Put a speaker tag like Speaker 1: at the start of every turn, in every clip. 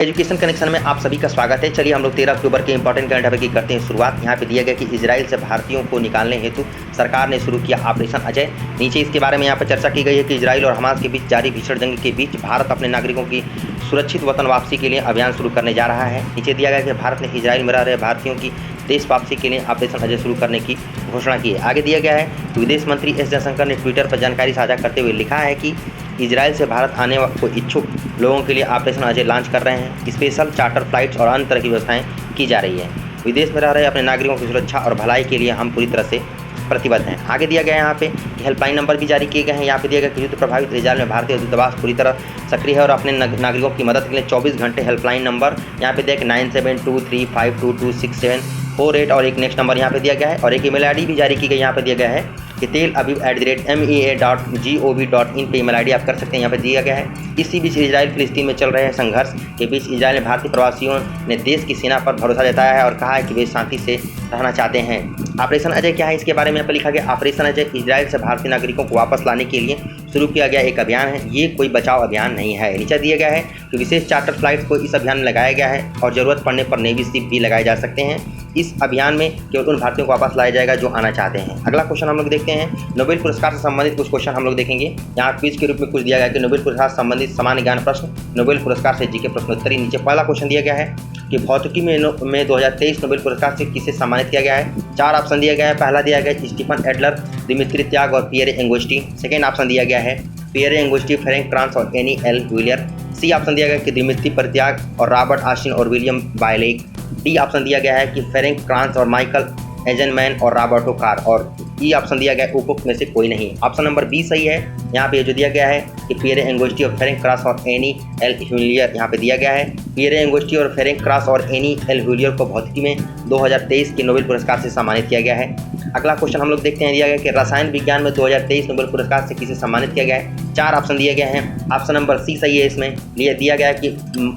Speaker 1: Education connection में आप सभी का स्वागत है। चलिए हम लोग 13 अक्टूबर के इंपॉर्टेंट करंट अफेयर की करते हैं शुरुआत। यहाँ पे दिया गया कि इजराइल से भारतीयों को निकालने हेतु सरकार ने शुरू किया ऑपरेशन अजय। नीचे इसके बारे में यहाँ पर चर्चा की गई है कि इजराइल और हमास के बीच जारी भीषण जंग के बीच भारत अपने नागरिकों की सुरक्षित वतन वापसी के लिए अभियान शुरू करने जा रहा है। नीचे दिया गया कि भारत ने इजराइल में रह रहे भारतीयों की देश वापसी के लिए ऑपरेशन अजय शुरू करने की घोषणा की है। आगे दिया गया है कि विदेश मंत्री एस जयशंकर ने ट्विटर पर जानकारी साझा करते हुए लिखा है कि इजराइल से भारत आने को इच्छुक लोगों के लिए ऑपरेशन अजय लॉन्च कर रहे हैं। स्पेशल चार्टर फ्लाइट्स और अन्य तरह की व्यवस्थाएं की जा रही है। विदेश में रह रहे अपने नागरिकों की सुरक्षा और भलाई के लिए हम पूरी तरह से प्रतिबद्ध हैं। आगे दिया गया है यहाँ पे हेल्पलाइन नंबर भी जारी किए गए हैं। यहाँ पे दिया गया कि युद्ध प्रभावित इजराइल में भारतीय दूतावास पूरी तरह सक्रिय है और अपने नागरिकों की मदद के लिए 24 घंटे हेल्पलाइन नंबर यहाँ पे दिया कि 9723522674 और एक नेक्स्ट नंबर यहाँ पे दिया गया है और एक ईमेल आईडी भी जारी की गई। यहाँ पे दिया गया है कि tel@mea.gov.in पे ईमेल आईडी आप कर सकते हैं। यहाँ पे दिया गया है। इसी बीच इजराइल फिलिस्तीन में चल रहे संघर्ष के बीच इजराइल में भारतीय प्रवासियों ने देश की सेना पर भरोसा जताया है और कहा है कि वे शांति से रहना चाहते हैं। ऑपरेशन अजय क्या है, इसके बारे में यहाँ पर लिखा गया ऑपरेशन अजय इजराइल से भारतीय नागरिकों को वापस लाने के लिए शुरू किया गया एक अभियान है। ये कोई बचाव अभियान नहीं है। नीचे दिया गया है कि विशेष चार्टर फ्लाइट्स को इस अभियान में लगाया गया है और जरूरत पड़ने पर नेवी शिप भी लगाए जा सकते हैं। इस अभियान में केवल उन भारतीयों को वापस लाया जाएगा जो आना चाहते हैं। अगला क्वेश्चन हम लोग देखते हैं नोबेल पुरस्कार से संबंधित कुछ क्वेश्चन हम लोग देखेंगे। यहाँ क्विज के रूप में कुछ दिया गया कि नोबेल पुरस्कार से संबंधित सामान्य ज्ञान प्रश्न, नोबेल पुरस्कार से जीके प्रश्नोत्तरी। नीचे पहला क्वेश्चन दिया गया है कि भौतिकी में 2023 नोबेल पुरस्कार से किसे सम्मानित किया गया है। 4 ऑप्शन दिया गया है। पहला दिया गया है स्टीफन एडलर, दिमित्री त्याग और पियरे एंगोस्टी। सेकेंड ऑप्शन दिया गया है पियरे एंगोस्टी, फ्रैंक ट्रांस और Annie L Wheeler. C option दिया गया कि दिमित्री परित्याग और रॉबर्ट ऑस्टिन और विलियम बायलेक। डी ऑप्शन दिया गया है कि फ्रैंक ट्रांस और माइकल एजनमैन और रॉबर्टो कार। और ई ऑप्शन दिया गया है उपरोक्त में से कोई नहीं। ऑप्शन नंबर बी सही है। यहाँ पे जो दिया गया है कि पियरे एंगोस्टी और फ्रैंक क्रॉस और एनी एल व्हीलर यहाँ पे दिया गया है। पियरे एंगोस्टी और फ्रैंक क्रॉस और एनी एल व्हीलर को भौतिकी में 2023 के नोबेल पुरस्कार से सम्मानित किया गया है। अगला क्वेश्चन हम लोग देखते हैं। दिया गया कि रसायन विज्ञान में 2023 नोबेल पुरस्कार से किसे सम्मानित किया गया है। 4 ऑप्शन दिए गए हैं। ऑप्शन नंबर सी सही है। इसमें दिया गया है कि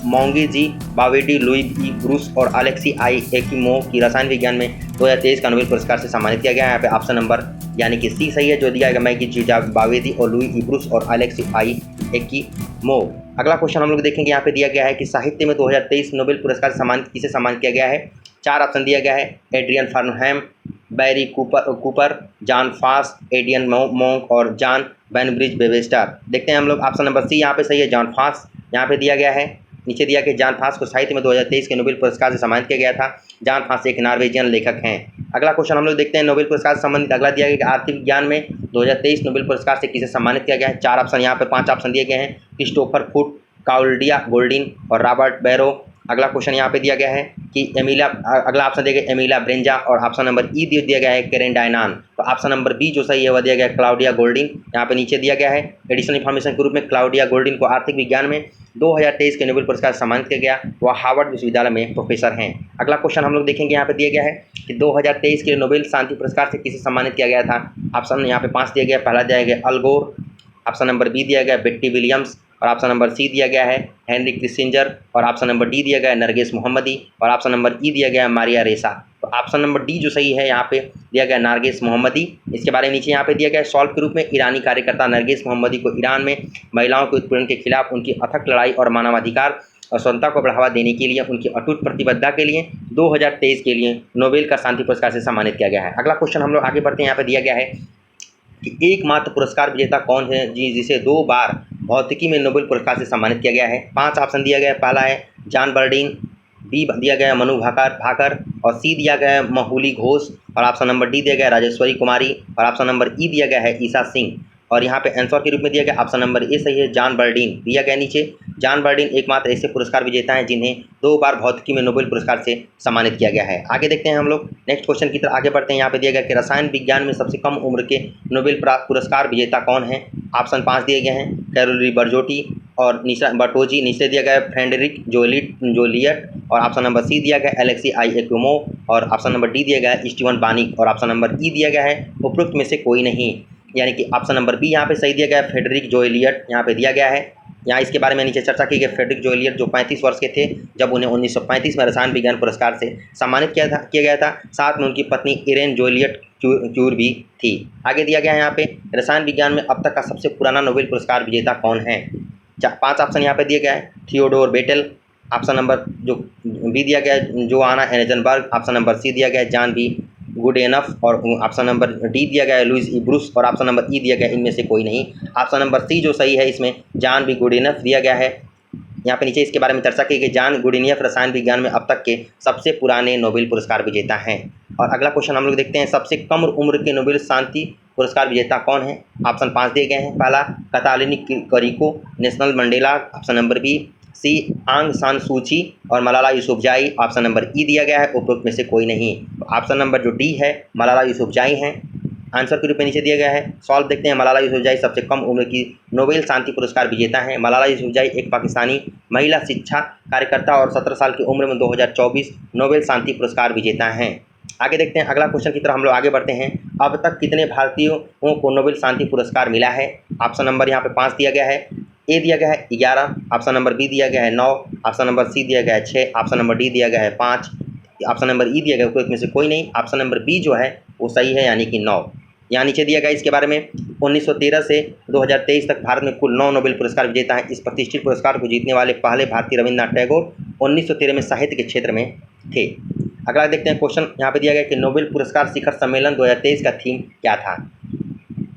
Speaker 1: मोंगी जी बावेडी, लुई ई ब्रूस और अलेक्सी आई एकीमो की रसायन विज्ञान में 2023 का नोबेल पुरस्कार से सम्मानित किया गया है। यहाँ पे ऑप्शन नंबर यानी कि सी सही है। जो दिया गया मैगी जीजा बावेदी और लुई ई ब्रूस और अलेक्सी आई एकीमो। अगला क्वेश्चन हम लोग देखेंगे। यहाँ पे दिया गया है कि साहित्य में 2023 नोबेल पुरस्कार से किसे सम्मानित किया गया है। 4 ऑप्शन दिया गया है एड्रियन फर्नहैम, बैरी कूपर, जॉन फास, एडियन मोंक और जॉन बैनब्रिज बेवेस्टर। देखते हैं हम लोग ऑप्शन नंबर सी यहाँ पे सही है, जॉन फास यहाँ पे दिया गया है। नीचे दिया कि जॉन फास को साहित्य में 2023 के नोबेल पुरस्कार से सम्मानित किया गया था। जॉन फास एक नॉर्वेजियन लेखक हैं। अगला क्वेश्चन हम लोग देखते हैं नोबेल पुरस्कार से संबंधित। अगला दिया गया कि आर्थिक विज्ञान में 2023 नोबेल पुरस्कार से किसे सम्मानित किया गया है। 4 ऑप्शन यहाँ पे 5 ऑप्शन दिए गए हैं क्रिस्टोफर फुट, क्लाउडिया गोल्डिन और रॉबर्ट बैरो। अगला क्वेश्चन यहाँ पे दिया गया है कि अगला ऑप्शन दिया गया एमिला ब्रेंजा और ऑप्शन नंबर ई दिया गया है केरेन डायनान। तो ऑप्शन नंबर बी जो सही है वह दिया गया है क्लाउडिया गोल्डिन। यहाँ पे नीचे दिया गया है एडिशनल इन्फॉर्मेशन के रूप में क्लाउडिया गोल्डिन को आर्थिक विज्ञान में 2023 के नोबेल पुरस्कार से सम्मानित किया गया। वह हार्वर्ड विश्वविद्यालय में प्रोफेसर हैं। अगला क्वेश्चन हम लोग देखेंगे। यहाँ पे दिया गया है कि 2023 के नोबेल शांति पुरस्कार से किसे सम्मानित किया गया था। ऑप्शन यहाँ पे 5 दिया गया। पहला दिया गया अल गोर, ऑप्शन नंबर बी दिया गया बेट्टी विलियम्स और ऑप्शन नंबर सी दिया गया है हेनरी किसिंजर और ऑप्शन नंबर डी दिया गया है नरगिस मोहम्मदी और ऑप्शन नंबर ई दिया गया है मारिया रेसा। तो ऑप्शन नंबर डी जो सही है यहाँ पे दिया गया नरगिस मोहम्मदी। इसके बारे में नीचे यहाँ पे दिया गया सॉल्व के रूप में ईरानी कार्यकर्ता नरगिस मोहम्मदी को ईरान में महिलाओं के उत्पीड़न के खिलाफ उनकी अथक लड़ाई और मानवाधिकार और स्वतंत्रता को बढ़ावा देने के लिए उनकी अटूट प्रतिबद्धता के लिए 2023 के लिए नोबेल का शांति पुरस्कार से सम्मानित किया गया है। अगला क्वेश्चन हम लोग आगे बढ़ते हैं। यहाँ पे दिया गया है कि एकमात्र पुरस्कार विजेता कौन है जिसे 2 बार भौतिकी में नोबेल पुरस्कार से सम्मानित किया गया है। 5 ऑप्शन दिया गया है। पहला है जॉन बर्डीन, बी दिया गया है मनु भाकर और सी दिया गया है महुली घोष और ऑप्शन नंबर डी दिया गया है राजेश्वरी कुमारी और ऑप्शन नंबर ई दिया गया है ईशा सिंह। और यहाँ पे आंसर के रूप में दिया गया ऑप्शन नंबर ए सही है जॉन बर्डीन दिया गया नीचे। जॉन बर्डीन एकमात्र ऐसे पुरस्कार विजेता हैं जिन्हें 2 बार भौतिकी में नोबेल पुरस्कार से सम्मानित किया गया है। आगे देखते हैं हम लोग नेक्स्ट क्वेश्चन की तरफ आगे बढ़ते हैं। यहाँ पे दिया गया कि रसायन विज्ञान में सबसे कम उम्र के नोबेल पुरस्कार विजेता कौन है। ऑप्शन 5 दिए गए हैं कैरोली बर्जोटी और बटोजी। नीचे दिया गया है फ्रेडरिक जोलियट और ऑप्शन नंबर सी दिया गया है एलेक्सी आई एकुमो और ऑप्शन नंबर डी दिया गया है स्टीवन बानिक और ऑप्शन नंबर ई दिया गया है उपरोक्त में से कोई नहीं। यानी कि ऑप्शन नंबर बी यहाँ पे सही दिया गया है फ्रेडरिक जोलियट यहाँ पे दिया गया है। यहाँ इसके बारे में नीचे चर्चा की गई। फ्रेडरिक जोलियट जो 35 वर्ष के थे जब उन्हें 1935 में रसायन विज्ञान पुरस्कार से सम्मानित किया गया था। साथ में उनकी पत्नी इरेन जोलियट क्यूर भी थी। आगे दिया गया है यहाँ पे रसायन विज्ञान में अब तक का सबसे पुराना नोबेल पुरस्कार विजेता कौन है। 5 ऑप्शन यहाँ पे दिए गए हैं थियोडोर बेटेल, ऑप्शन नंबर जो बी दिया गया है जोआना एनेजनबर्ग, ऑप्शन नंबर सी दिया गया है जॉन बी गुडेनफ और ऑप्शन नंबर डी दिया गया है लुइस ई ब्रूस और ऑप्शन नंबर ई दिया गया है इनमें से कोई नहीं। ऑप्शन नंबर सी जो सही है इसमें जॉन बी गुडेनफ दिया गया है। यहाँ पे नीचे इसके बारे में चर्चा की गई जॉन गुडिनियफ रसायन विज्ञान में अब तक के सबसे पुराने नोबेल पुरस्कार विजेता हैं। और अगला क्वेश्चन हम लोग देखते हैं सबसे कम उम्र के नोबेल शांति पुरस्कार विजेता कौन है। ऑप्शन 5 दिए गए हैं। पहला Katalin Kariko, Nelson Mandela, option number B C Aung San Suu Kyi और Malala Yousafzai, option number E दिया गया है उपरोक्त में से कोई नहीं। ऑप्शन नंबर जो डी है मलाला यूसुफजाई हैं आंसर के रूप में नीचे दिया गया है। सॉल्व देखते हैं। मलाला यूसुफजाई सबसे कम उम्र की नोबेल शांति पुरस्कार विजेता हैं। मलाला यूसुफजाई एक पाकिस्तानी महिला शिक्षा कार्यकर्ता और 17 साल की उम्र में 2024 नोबेल शांति पुरस्कार विजेता हैं। आगे देखते हैं अगला क्वेश्चन की तरफ हम लोग आगे बढ़ते हैं। अब तक कितने भारतीयों को नोबेल शांति पुरस्कार मिला है। ऑप्शन नंबर यहाँ पे 5 दिया गया है, ए दिया गया है 11, ऑप्शन नंबर बी दिया गया है 9, ऑप्शन नंबर सी दिया गया है 6, ऑप्शन नंबर डी दिया गया है 5, ऑप्शन नंबर ई दिया गया है में से कोई नहीं। ऑप्शन नंबर बी जो है वो सही है यानी कि 9। यहाँ नीचे दिया गया इसके बारे में 1913 से 2023 तक भारत में कुल 9 नोबेल पुरस्कार विजेता हैं। इस प्रतिष्ठित पुरस्कार को जीतने वाले पहले भारतीय रविन्द्रनाथ टैगोर 1913 में साहित्य के क्षेत्र में थे। अगला देखते हैं क्वेश्चन यहाँ पे दिया गया कि नोबेल पुरस्कार शिखर सम्मेलन 2023 का थीम क्या था।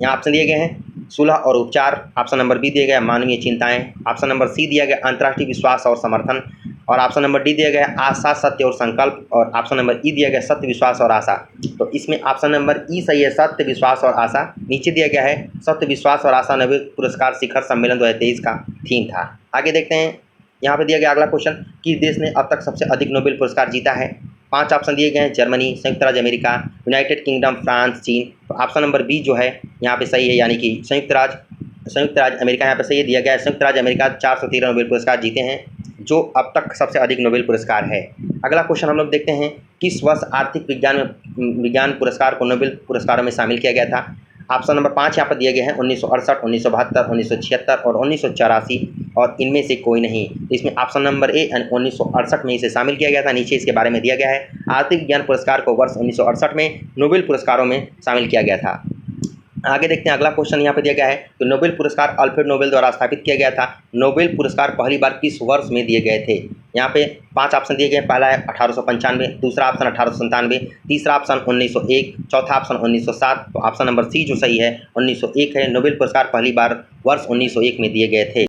Speaker 1: यहाँ ऑप्शन दिए गए हैं सुलह और उपचार, ऑप्शन नंबर बी दिया गया मानवीय चिंताएं, ऑप्शन नंबर सी दिया गया अंतर्राष्ट्रीय विश्वास और समर्थन और ऑप्शन नंबर डी दिया गया आशा सत्य और संकल्प और ऑप्शन नंबर ई दिया गया सत्य विश्वास और आशा। तो इसमें ऑप्शन नंबर ई सही है, सत्य विश्वास और आशा। नीचे दिया गया है सत्य विश्वास और आशा नोबेल पुरस्कार शिखर सम्मेलन 2023 का थीम था। आगे देखते हैं यहाँ पे दिया गया अगला क्वेश्चन किस देश ने अब तक सबसे अधिक नोबेल पुरस्कार जीता है। 5 ऑप्शन दिए गए हैं जर्मनी, संयुक्त राज्य अमेरिका, यूनाइटेड किंगडम, फ्रांस, चीन। तो ऑप्शन नंबर बी जो है यहाँ पे सही है यानी कि संयुक्त राज्य अमेरिका यहाँ पे सही दिया गया है। संयुक्त राज्य अमेरिका 413 नोबेल पुरस्कार जीते हैं जो अब तक सबसे अधिक नोबेल पुरस्कार है। अगला क्वेश्चन हम लोग देखते हैं किस वर्ष आर्थिक विज्ञान पुरस्कार को नोबेल पुरस्कारों में शामिल किया गया था। ऑप्शन नंबर 5 यहाँ पर दिए गए हैं 1968, 1972, 1976 और 1984 और इनमें से कोई नहीं। इसमें ऑप्शन नंबर ए 1968 में इसे शामिल किया गया था। नीचे इसके बारे में दिया गया है आर्थिक विज्ञान पुरस्कार को वर्ष 1968 में नोबेल पुरस्कारों में शामिल किया गया था। आगे देखते हैं अगला क्वेश्चन यहाँ पे दिया गया है कि नोबेल पुरस्कार अल्फ्रेड नोबेल द्वारा स्थापित किया गया था। नोबेल पुरस्कार पहली बार किस वर्ष में दिए गए थे। यहाँ पे 5 ऑप्शन दिए गए। पहला है 1895, दूसरा ऑप्शन 1897, तीसरा ऑप्शन 1901, चौथा ऑप्शन 1907। तो ऑप्शन नंबर सी जो सही है 1901 है। नोबेल पुरस्कार पहली बार वर्ष 1901 में दिए गए थे।